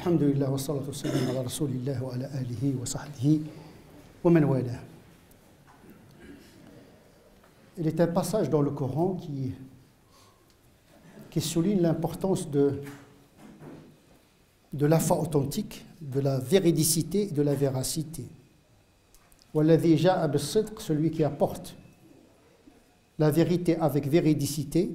Alhamdulillah wa salatu wa salam ala rasulillah wa ala alihi wa sahbihi wa man wala. Il est un passage dans le Coran qui souligne l'importance de la foi authentique, de la véridicité et de la véracité. Walladhi ja'a bis-sidq, celui qui apporte la vérité avec véridicité,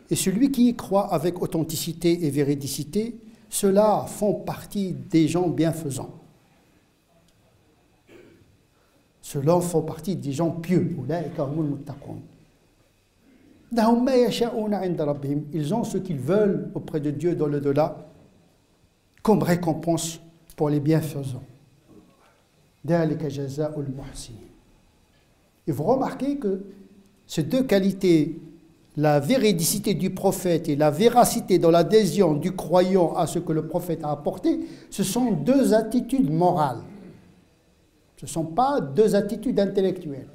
et celui qui y croit avec authenticité et véridicité, ceux-là font partie des gens bienfaisants. Ceux-là font partie des gens pieux. Ils ont ce qu'ils veulent auprès de Dieu dans l'au-delà comme récompense pour les bienfaisants. Et vous remarquez que ces deux qualités, la véridicité du prophète et la véracité dans l'adhésion du croyant à ce que le prophète a apporté, ce sont deux attitudes morales. Ce ne sont pas deux attitudes intellectuelles.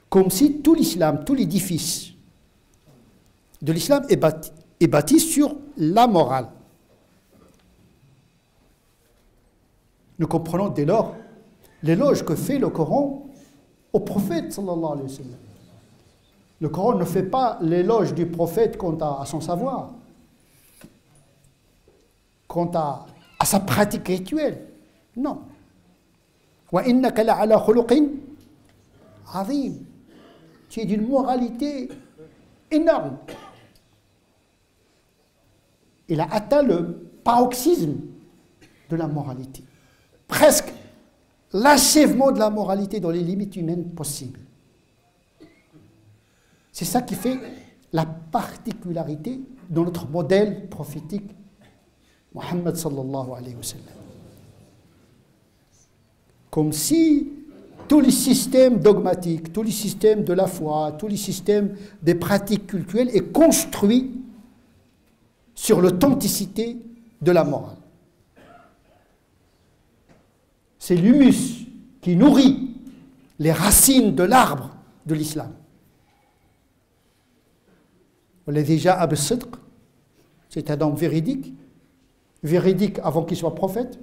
Comme si tout l'islam, tout l'édifice de l'islam est bâti sur la morale. Nous comprenons dès lors l'éloge que fait le Coran au prophète sallallahu alayhi wa sallam. Le Coran ne fait pas l'éloge du prophète quant à son savoir, quant à sa pratique rituelle. Non. Wa innaka la'ala khuluqin azim. Tu es d'une moralité énorme. Il a atteint le paroxysme de la moralité. Presque l'achèvement de la moralité dans les limites humaines possibles. C'est ça qui fait la particularité de notre modèle prophétique, Muhammad sallallahu alayhi wa sallam. Comme si tous les systèmes dogmatiques, tous les systèmes de la foi, tous les systèmes des pratiques cultuelles est construit sur l'authenticité de la morale. C'est l'humus qui nourrit les racines de l'arbre de l'islam. C'est un homme véridique avant qu'il soit prophète.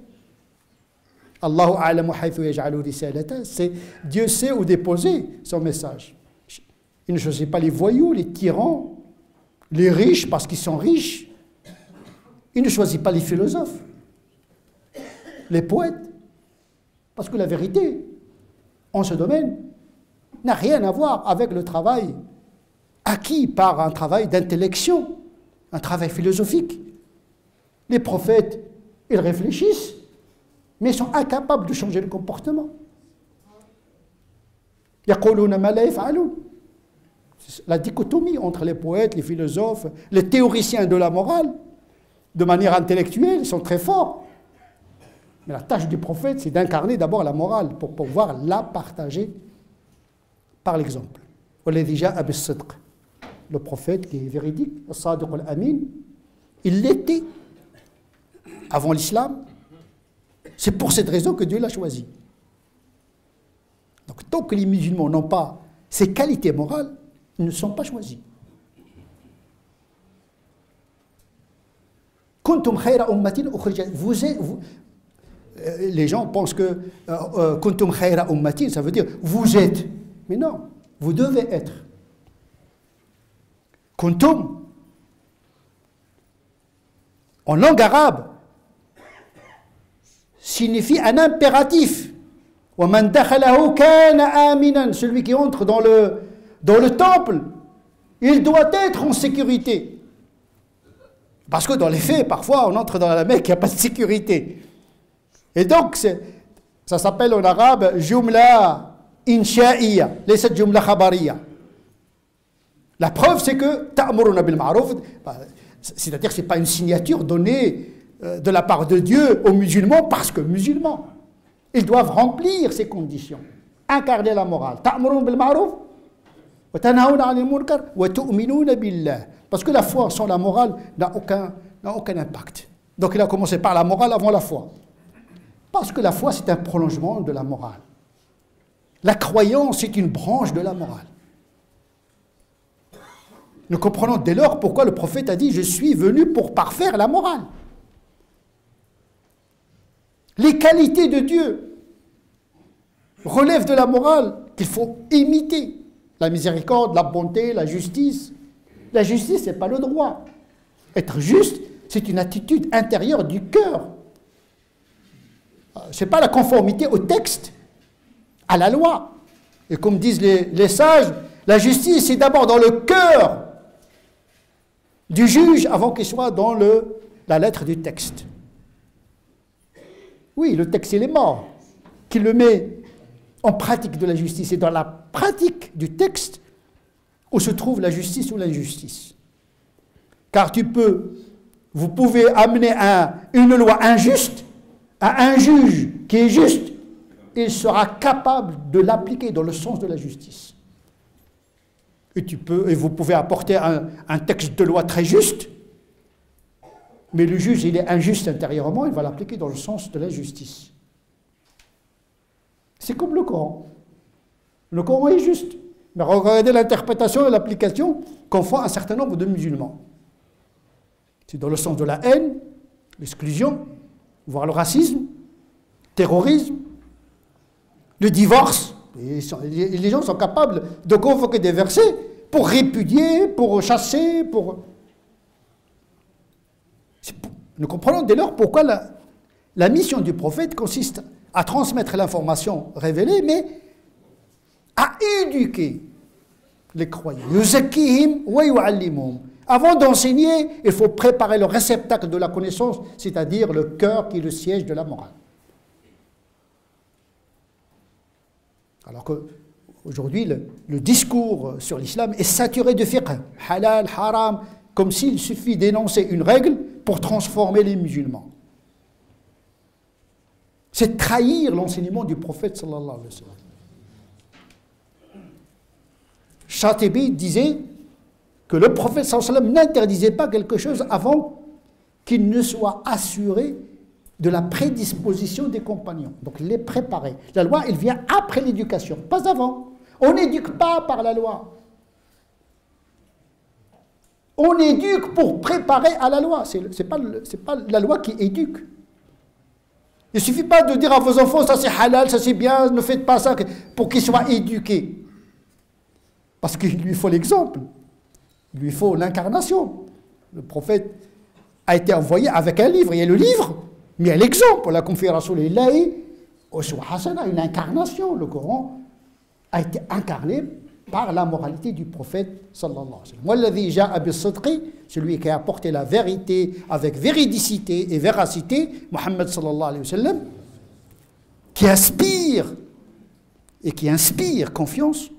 Allahu a'lamu haythu yaj'alu risalata, c'est Dieu sait où déposer son message. Il ne choisit pas les voyous, les tyrans, les riches parce qu'ils sont riches. Il ne choisit pas les philosophes, les poètes. Parce que la vérité, en ce domaine, n'a rien à voir avec le travail acquis par un travail d'intellection, un travail philosophique. Les prophètes, ils réfléchissent, mais ils sont incapables de changer le comportement. Yaquluna ma la yaf'alun. La dichotomie entre les poètes, les philosophes, les théoriciens de la morale, de manière intellectuelle, ils sont très forts. Mais la tâche du prophète, c'est d'incarner d'abord la morale pour pouvoir la partager par l'exemple. Le prophète qui est véridique, al-Sadiq al-Amin, il l'était avant l'islam. C'est pour cette raison que Dieu l'a choisi. Donc tant que les musulmans n'ont pas ces qualités morales, ils ne sont pas choisis. Kuntum khayra ummatin ukhrijat. Les gens pensent que kuntum khayra ummatin, ça veut dire vous êtes. Mais non, vous devez être. Kuntum, en langue arabe, signifie un impératif. Wa man dakhalahu kana aminan. Celui qui entre dans le temple, il doit être en sécurité. Parce que dans les faits, parfois, on entre dans la Mecque, il n'y a pas de sécurité. Et donc, ça s'appelle en arabe jumla insha'iyya, laysat jumla khabariyya. La preuve, c'est que ta'muruna bil ma'ruf, c'est-à-dire que ce n'est pas une signature donnée de la part de Dieu aux musulmans parce que musulmans. Ils doivent remplir ces conditions, incarner la morale. Ta'muruna bil ma'ruf wa tanhauna 'anil munkar wa tu'minuna billah. Parce que la foi sans la morale n'a aucun impact. Donc il a commencé par la morale avant la foi. Parce que la foi, c'est un prolongement de la morale. La croyance est une branche de la morale. Nous comprenons dès lors pourquoi le prophète a dit « Je suis venu pour parfaire la morale ». Les qualités de Dieu relèvent de la morale qu'il faut imiter. La miséricorde, la bonté, la justice. La justice, ce n'est pas le droit. Être juste, c'est une attitude intérieure du cœur. Ce n'est pas la conformité au texte, à la loi. Et comme disent les sages, la justice, c'est d'abord dans le cœur du juge avant qu'il soit dans la lettre du texte. Oui, le texte, il est mort. Qui le met en pratique de la justice. Et dans la pratique du texte où se trouve la justice ou l'injustice. Car vous pouvez amener une loi injuste à un juge qui est juste, il sera capable de l'appliquer dans le sens de la justice. Et vous pouvez apporter un texte de loi très juste, mais le juge, il est injuste intérieurement, il va l'appliquer dans le sens de la justice. C'est comme le Coran. Le Coran est juste. Mais regardez l'interprétation et l'application qu'en font un certain nombre de musulmans. C'est dans le sens de la haine, l'exclusion, voire le racisme, le terrorisme, le divorce. Et les gens sont capables de convoquer des versets pour répudier, pour chasser, Nous comprenons dès lors pourquoi la mission du prophète consiste à transmettre l'information révélée, mais à éduquer les croyants. Yuzakkihim wa yu'allimuhum. Avant d'enseigner, il faut préparer le réceptacle de la connaissance, c'est-à-dire le cœur qui est le siège de la morale. Alors qu'aujourd'hui, le discours sur l'islam est saturé de fiqh, halal, haram, comme s'il suffit d'énoncer une règle pour transformer les musulmans. C'est trahir l'enseignement du prophète sallallahu alayhi wa sallam. Shatibi disait que le prophète sallallahu alayhi wa sallam n'interdisait pas quelque chose avant qu'il ne soit assuré de la prédisposition des compagnons. Donc les préparer. La loi, elle vient après l'éducation, pas avant. On n'éduque pas par la loi. On éduque pour préparer à la loi. Ce n'est pas la loi qui éduque. Il ne suffit pas de dire à vos enfants, ça c'est halal, ça c'est bien, ne faites pas ça, pour qu'ils soient éduqués. Parce qu'il lui faut l'exemple. Il lui faut l'incarnation. Le prophète a été envoyé avec un livre. Il y a le livre, mais il y a l'exemple. La conférence une incarnation. Le Coran a été incarné par la moralité du prophète sallallahu alayhi wa sallam. Celui qui a apporté la vérité avec véridicité et véracité, Muhammad sallallahu alayhi wa sallam, qui aspire et qui inspire confiance.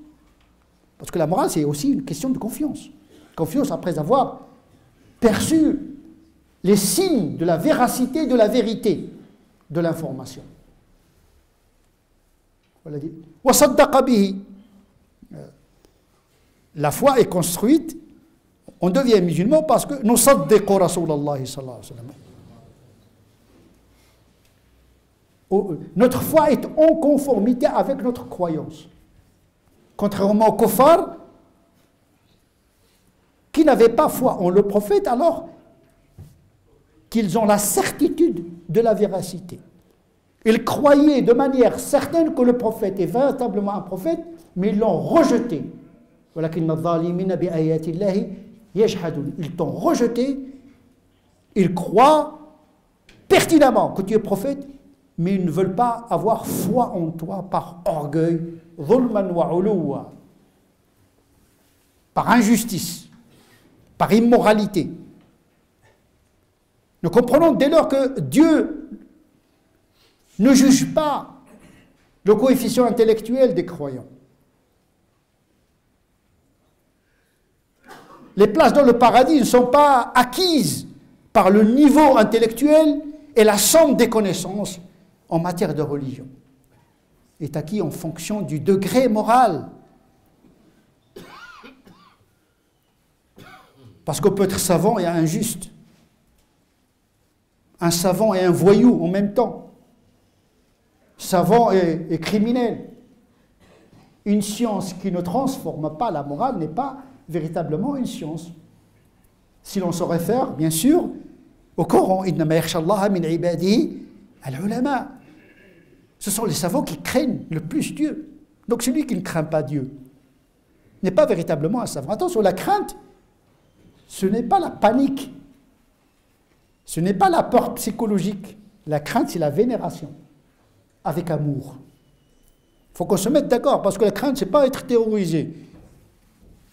Parce que la morale, c'est aussi une question de confiance. Confiance après avoir perçu les signes de la véracité, de la vérité de l'information. Voilà dit. Wa saddaqa bihi. La foi est construite, on devient musulman parce que nous saddiqu Rasulallah sallallahu alayhi wa sallam. Notre foi est en conformité avec notre croyance. Contrairement aux kuffars qui n'avaient pas foi en le prophète alors qu'ils ont la certitude de la véracité. Ils croyaient de manière certaine que le prophète est véritablement un prophète, mais ils l'ont rejeté. Ils t'ont rejeté, ils croient pertinemment que tu es prophète, mais ils ne veulent pas avoir foi en toi par orgueil, par injustice, par immoralité. Nous comprenons dès lors que Dieu ne juge pas le coefficient intellectuel des croyants. Les places dans le paradis ne sont pas acquises par le niveau intellectuel et la somme des connaissances en matière de religion. Est acquis en fonction du degré moral. Parce qu'on peut être savant et injuste. Un savant et un voyou en même temps. Savant et criminel. Une science qui ne transforme pas la morale n'est pas véritablement une science. Si l'on se réfère, bien sûr, au Coran, إِنَّمَا يَخْشَى اللَّهَ مِنْ عِبَادِهِ الْعُلَمَاء. Ce sont les savants qui craignent le plus Dieu. Donc celui qui ne craint pas Dieu n'est pas véritablement un savant. Attention, la crainte, ce n'est pas la panique, ce n'est pas la peur psychologique. La crainte, c'est la vénération, avec amour. Il faut qu'on se mette d'accord, parce que la crainte, ce n'est pas être terrorisé.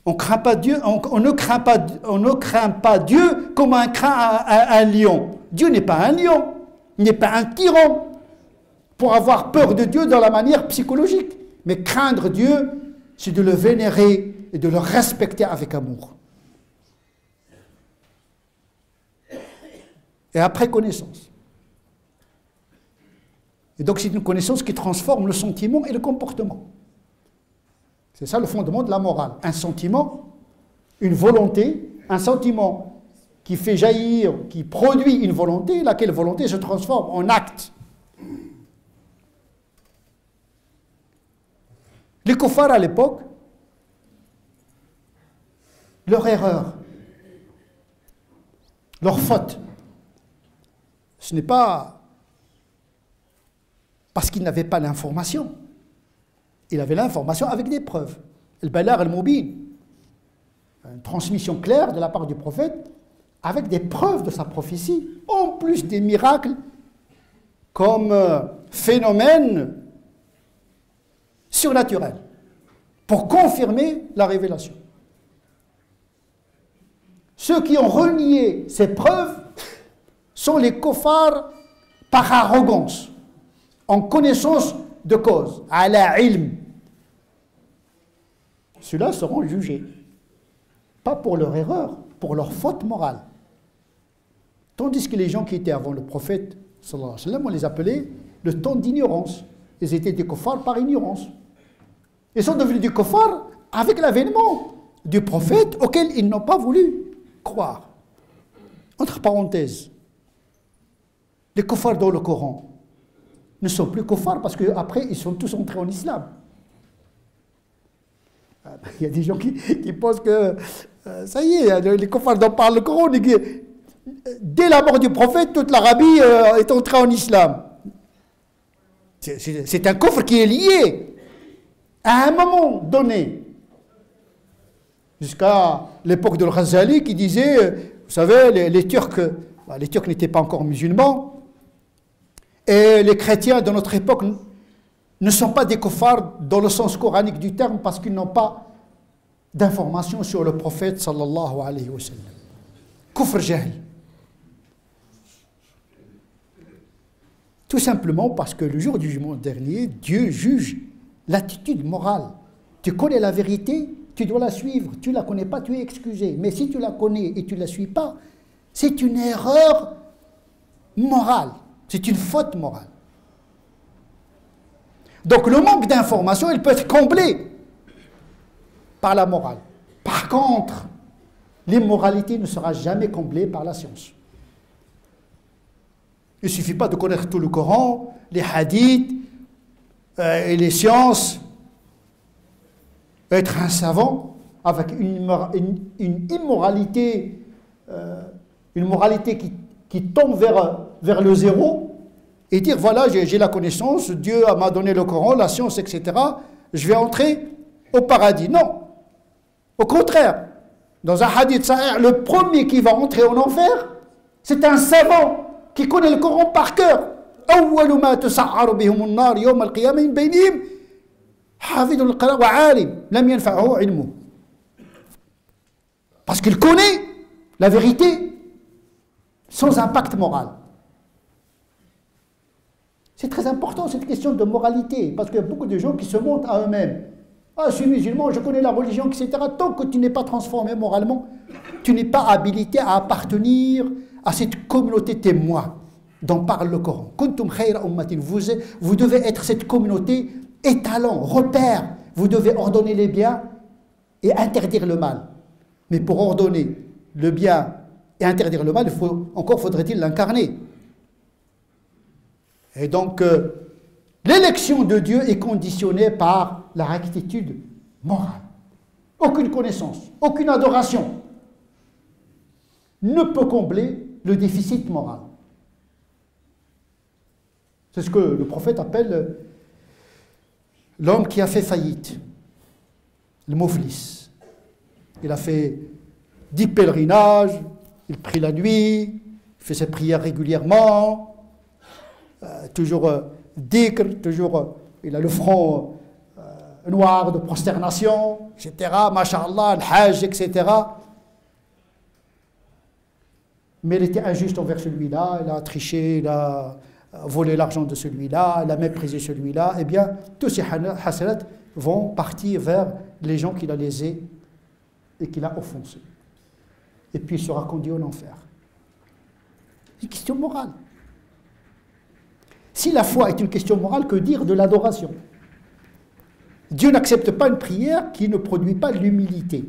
On craint pas Dieu, on ne craint pas Dieu comme on craint un lion. Dieu n'est pas un lion, il n'est pas un tyran pour avoir peur de Dieu dans la manière psychologique. Mais craindre Dieu, c'est de le vénérer et de le respecter avec amour. Et après connaissance. Et donc c'est une connaissance qui transforme le sentiment et le comportement. C'est ça le fondement de la morale. Un sentiment, une volonté, un sentiment qui fait jaillir, qui produit une volonté, laquelle volonté se transforme en acte. Les kuffars à l'époque, leur erreur, leur faute, ce n'est pas parce qu'ils n'avaient pas l'information. Ils avaient l'information avec des preuves. Al-Balagh al-Mubin, une transmission claire de la part du prophète, avec des preuves de sa prophétie, en plus des miracles comme phénomène surnaturel, pour confirmer la révélation. Ceux qui ont renié ces preuves sont les kuffars par arrogance, en connaissance de cause, ala ilm. Ceux-là seront jugés, pas pour leur erreur, pour leur faute morale. Tandis que les gens qui étaient avant le prophète, sallallahu alayhi wa sallam, on les appelait le temps d'ignorance. Ils étaient des kuffars par ignorance. Ils sont devenus des kuffars avec l'avènement du prophète auquel ils n'ont pas voulu croire. Entre parenthèses, les kuffars dans le Coran ne sont plus kuffars parce qu'après ils sont tous entrés en islam. Il y a des gens qui pensent que ça y est, les kuffars dont parle le Coran, dès la mort du prophète, toute l'Arabie est entrée en islam. C'est un kufr qui est lié à un moment donné. Jusqu'à l'époque de Al-Ghazali qui disait, vous savez, les Turcs n'étaient pas encore musulmans, et les chrétiens de notre époque ne sont pas des kuffars dans le sens coranique du terme parce qu'ils n'ont pas d'informations sur le prophète sallallahu alayhi wa sallam. Kufr jahl. Tout simplement parce que le jour du jugement dernier, Dieu juge l'attitude morale. Tu connais la vérité, tu dois la suivre. Tu ne la connais pas, tu es excusé. Mais si tu la connais et tu ne la suis pas, c'est une erreur morale. C'est une faute morale. Donc le manque d'information, il peut être comblé par la morale. Par contre, l'immoralité ne sera jamais comblée par la science. Il ne suffit pas de connaître tout le Coran, les hadiths et les sciences, être un savant avec une immoralité, une moralité qui tombe vers le zéro et dire voilà, j'ai la connaissance, Dieu m'a donné le Coran, la science, etc. Je vais entrer au paradis. Non. Au contraire, dans un hadith sahih, le premier qui va entrer en enfer, c'est un savant qui connaît le Coran par cœur. أول ما تسعر بهم النار يوم القيامة من بينهم حافظ القرآن وعالم لم ينفعه علمه. Parce qu'il connaît la vérité sans impact moral. C'est très important cette question de moralité, parce qu'il y a beaucoup de gens qui se montrent à eux-mêmes. Ah, je suis musulman, je connais la religion, etc. Tant que tu n'es pas transformé moralement, tu n'es pas habilité à appartenir à cette communauté témoin dont parle le Coran. Kuntum khayra ummatin, vous devez être cette communauté étalon, repère. Vous devez ordonner les biens et interdire le mal. Mais pour ordonner le bien et interdire le mal, encore faudrait-il l'incarner. Et donc, l'élection de Dieu est conditionnée par la rectitude morale. aucune connaissance, aucune adoration ne peut combler le déficit moral. C'est ce que le prophète appelle l'homme qui a fait faillite, le muflis. Il a fait 10 pèlerinages, il prie la nuit, il fait ses prières régulièrement, toujours dhikr, toujours il a le front noir de prosternation, etc. Masha'Allah, le hajj, etc. Mais il était injuste envers celui-là, il a triché, il a volé l'argent de celui-là, il a méprisé celui-là. Eh bien, tous ces hasanat vont partir vers les gens qu'il a lésés et qu'il a offensés. Et puis il sera conduit en enfer. C'est une question morale. Si la foi est une question morale, que dire de l'adoration? Dieu n'accepte pas une prière qui ne produit pas l'humilité.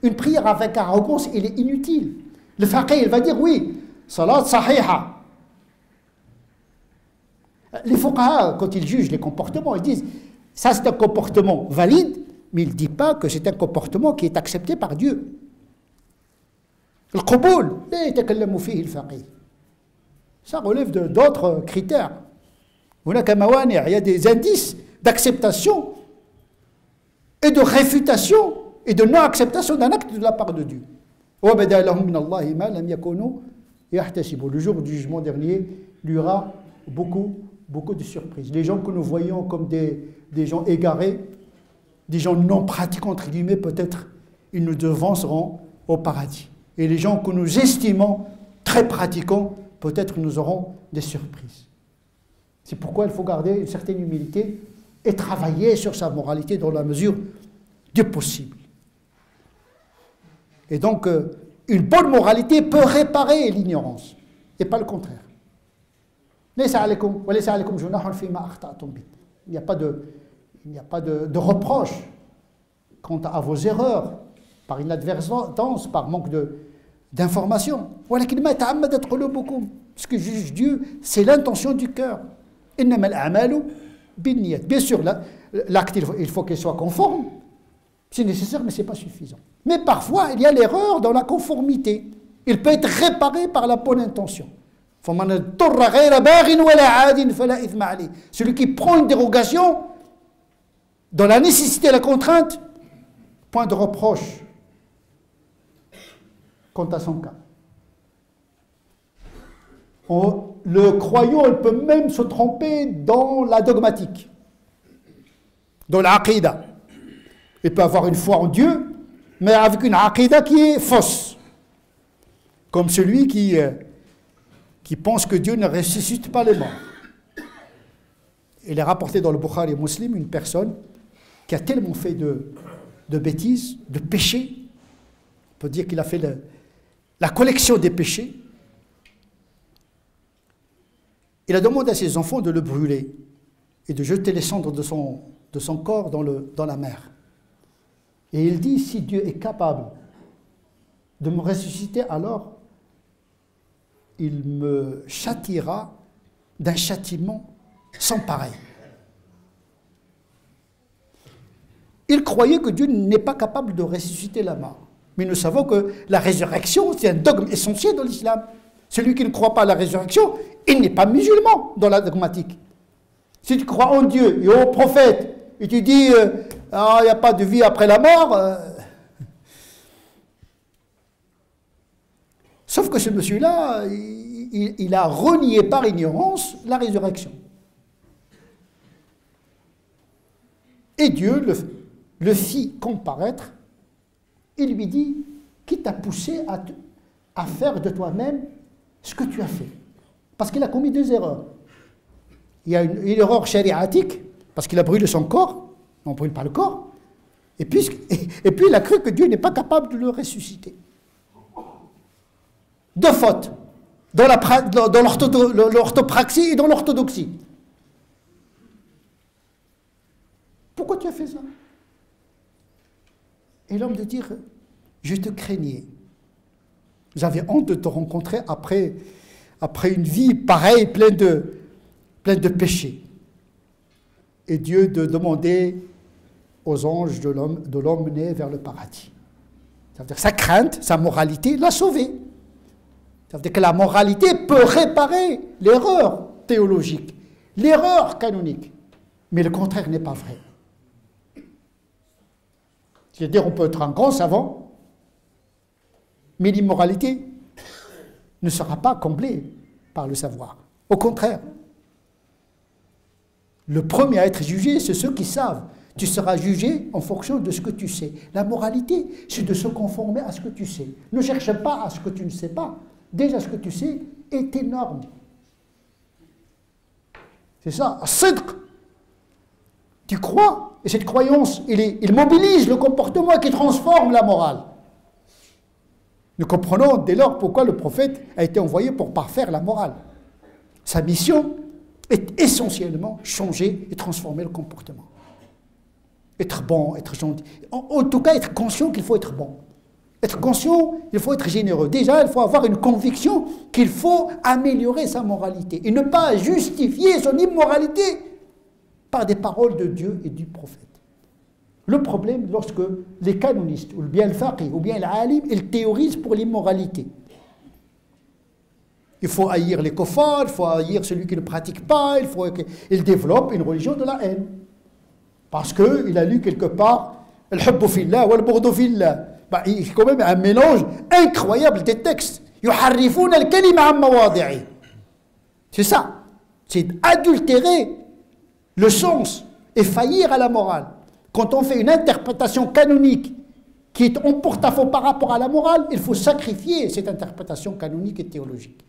Une prière avec arrogance, elle est inutile. Le faqih, il va dire oui, salat sahiha. Les fuqaha, quand ils jugent les comportements, ils disent ça c'est un comportement valide, mais ils ne disent pas que c'est un comportement qui est accepté par Dieu. Le qaboul, ça relève d'autres critères. Il y a des indices d'acceptation et de réfutation et de non-acceptation d'un acte de la part de Dieu. Le jour du jugement dernier, il y aura beaucoup de surprises. Les gens que nous voyons comme des gens égarés, des gens non pratiquants, entre guillemets, peut-être, ils nous devanceront au paradis. Et les gens que nous estimons très pratiquants, peut-être nous aurons des surprises. C'est pourquoi il faut garder une certaine humilité et travailler sur sa moralité dans la mesure du possible. Et donc, une bonne moralité peut réparer l'ignorance, et pas le contraire. Il n'y a pas de reproche quant à vos erreurs, par inadvertance, par manque d'information. Ce que juge Dieu, c'est l'intention du cœur. Bien sûr, l'acte, il faut qu'il soit conforme. C'est nécessaire, mais ce n'est pas suffisant. Mais parfois, il y a l'erreur dans la conformité. Il peut être réparé par la bonne intention. Celui qui prend une dérogation dans la nécessité et la contrainte, point de reproche quant à son cas. Le croyant, il peut même se tromper dans la dogmatique, dans l'aqida. Il peut avoir une foi en Dieu, mais avec une aqida qui est fausse. Comme celui qui pense que Dieu ne ressuscite pas les morts. Il est rapporté dans le Bukhari Muslim une personne qui a tellement fait de bêtises, de péchés, on peut dire qu'il a fait la collection des péchés. Il a demandé à ses enfants de le brûler et de jeter les cendres de son corps dans la mer. Et il dit, si Dieu est capable de me ressusciter, alors il me châtiera d'un châtiment sans pareil. Il croyait que Dieu n'est pas capable de ressusciter la mort. Mais nous savons que la résurrection, c'est un dogme essentiel dans l'islam. Celui qui ne croit pas à la résurrection, il n'est pas musulman dans la dogmatique. Si tu crois en Dieu et au prophète, et tu dis, il n'y a pas de vie après la mort, sauf que ce monsieur-là, il a renié par ignorance la résurrection. Et Dieu le fit comparaître et lui dit, qui t'a poussé à faire de toi-même ce que tu as fait? Parce qu'il a commis 2 erreurs. Il y a une erreur shariatique, parce qu'il a brûlé son corps, on ne brûle pas le corps, et puis il a cru que Dieu n'est pas capable de le ressusciter. 2 fautes, dans l'orthopraxie et dans l'orthodoxie. Pourquoi tu as fait ça? Et l'homme de dire, je te craignais. J'avais honte de te rencontrer après une vie pareille, pleine de péchés. Et Dieu de demander aux anges de l'emmener vers le paradis. Ça veut dire que sa crainte, sa moralité l'a sauvé. Ça veut dire que la moralité peut réparer l'erreur théologique, l'erreur canonique. Mais le contraire n'est pas vrai. C'est-à-dire on peut être un grand savant, mais l'immoralité ne sera pas comblée par le savoir. Au contraire. Le premier à être jugé, c'est ceux qui savent. Tu seras jugé en fonction de ce que tu sais. La moralité, c'est de se conformer à ce que tu sais. Ne cherche pas à ce que tu ne sais pas. Déjà, ce que tu sais est énorme. C'est ça, sidq. Tu crois, et cette croyance, il mobilise le comportement qui transforme la morale. Nous comprenons dès lors pourquoi le prophète a été envoyé pour parfaire la morale. Sa mission est essentiellement changer et transformer le comportement. Être bon, être gentil. En tout cas, être conscient qu'il faut être bon. Être conscient, il faut être généreux. Déjà, il faut avoir une conviction qu'il faut améliorer sa moralité et ne pas justifier son immoralité par des paroles de Dieu et du prophète. Le problème, lorsque les canonistes, ou bien le faqih, ou bien l'alim, ils théorisent pour l'immoralité. Il faut haïr les kuffars, il faut haïr celui qui ne pratique pas, il développe une religion de la haine. Parce qu'il a lu quelque part « Al-hubbu fillah wa al-bughdu fillah ». Il y a quand même un mélange incroyable des textes. « Yuharrifuna al-kalima an mawadi'i ». C'est ça. C'est adultérer le sens et faillir à la morale. Quand on fait une interprétation canonique qui est en porte-à-faux par rapport à la morale, il faut sacrifier cette interprétation canonique et théologique.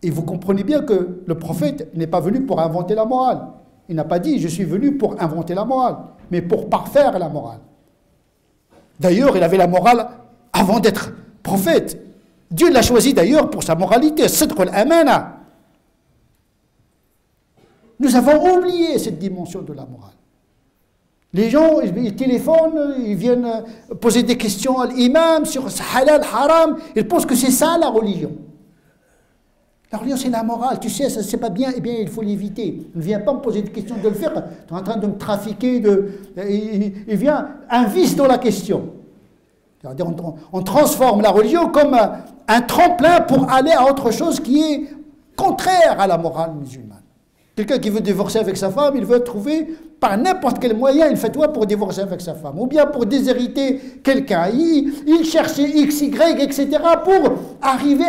Et vous comprenez bien que le prophète n'est pas venu pour inventer la morale. Il n'a pas dit « je suis venu pour inventer la morale », mais pour parfaire la morale. D'ailleurs, il avait la morale avant d'être prophète. Dieu l'a choisi d'ailleurs pour sa moralité, sidq al-amana. Nous avons oublié cette dimension de la morale. Les gens, ils téléphonent, ils viennent poser des questions à l'imam sur halal, haram, ils pensent que c'est ça la religion. La religion, c'est la morale. Tu sais, ça, c'est pas bien, eh bien, il faut l'éviter. Ne viens pas me poser des questions de le faire. Tu es en train de me trafiquer. Il vient un vice dans la question. C'est-à-dire, on transforme la religion comme un tremplin pour aller à autre chose qui est contraire à la morale musulmane. Quelqu'un qui veut divorcer avec sa femme, il veut trouver par n'importe quel moyen une fatwa pour divorcer avec sa femme. Ou bien pour déshériter quelqu'un. Il cherche X, Y, etc. pour arriver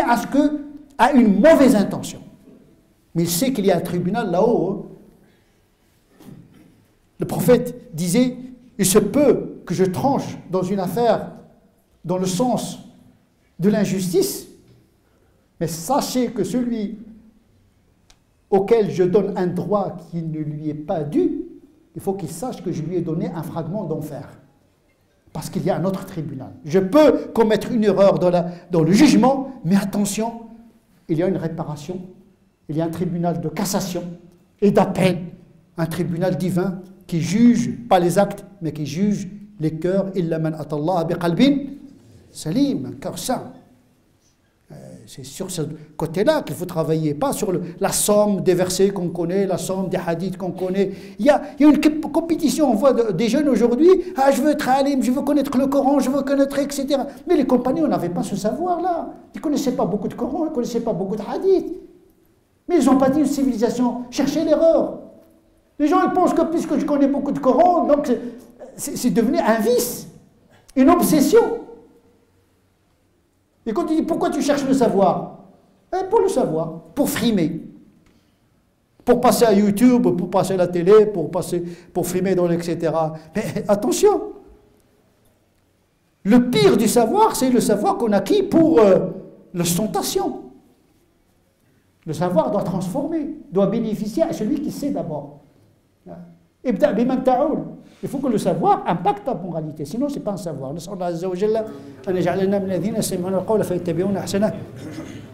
à une mauvaise intention. Mais il sait qu'il y a un tribunal là-haut. Le prophète disait, il se peut que je tranche dans une affaire dans le sens de l'injustice, mais sachez que celui auquel je donne un droit qui ne lui est pas dû, il faut qu'il sache que je lui ai donné un fragment d'enfer. Parce qu'il y a un autre tribunal. Je peux commettre une erreur dans le jugement, mais attention, il y a une réparation, il y a un tribunal de cassation et d'appel, un tribunal divin qui juge, pas les actes, mais qui juge les cœurs. Illa man atallah biqalbin salim, un cœur sain. C'est sur ce côté-là qu'il faut travailler, pas sur la somme des versets qu'on connaît, la somme des hadiths qu'on connaît. Il y a une compétition, on voit des jeunes aujourd'hui, ah, je veux être alim, je veux connaître le Coran, je veux connaître, etc. Mais les compagnons n'avaient pas ce savoir-là. Ils ne connaissaient pas beaucoup de Coran, ils ne connaissaient pas beaucoup de hadiths. Mais ils n'ont pas dit une civilisation, cherchez l'erreur. Les gens ils pensent que puisque je connais beaucoup de Coran, donc c'est devenu un vice, une obsession. Et quand tu dis pourquoi tu cherches le savoir, pour le savoir, pour frimer, pour passer à YouTube, pour passer à la télé, pour frimer dans etc. Mais attention, le pire du savoir, c'est le savoir qu'on acquis pour l'ostentation. Le savoir doit transformer, doit bénéficier à celui qui sait d'abord. Il faut que le savoir impacte ta moralité, sinon ce n'est pas un savoir. نسأل الله عز وجل أن يجعلنا من الذين يستمعون القول فيتبعون أحسنه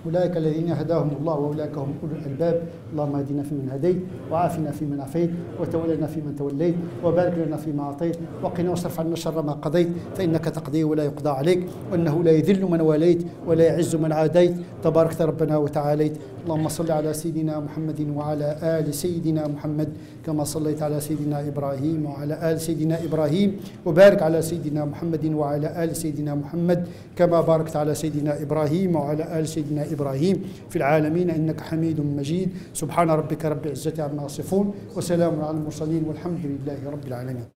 أولئك الذين هداهم الله وأولئك هم أولو الألباب اللهم اهدنا فيمن هديت وعافنا فيمن عافيت وتولنا فيمن توليت وبارك لنا فيما أعطيت وقنا واصرف عنا شر ما قضيت فإنك تقضي ولا يقضى عليك وأنه لا يذل من واليت ولا يعز من عاديت تباركت ربنا وتعاليت اللهم صل على سيدنا محمد وعلى آل سيدنا محمد كما صليت على سيدنا إبراهيم وعلى آل سيدنا إبراهيم، وبارك على سيدنا محمد وعلى آل سيدنا محمد كما باركت على سيدنا إبراهيم وعلى آل سيدنا إبراهيم في العالمين إنك حميد مجيد. سبحان ربك رب العزة عما يصفون وسلام على المرسلين والحمد لله رب العالمين.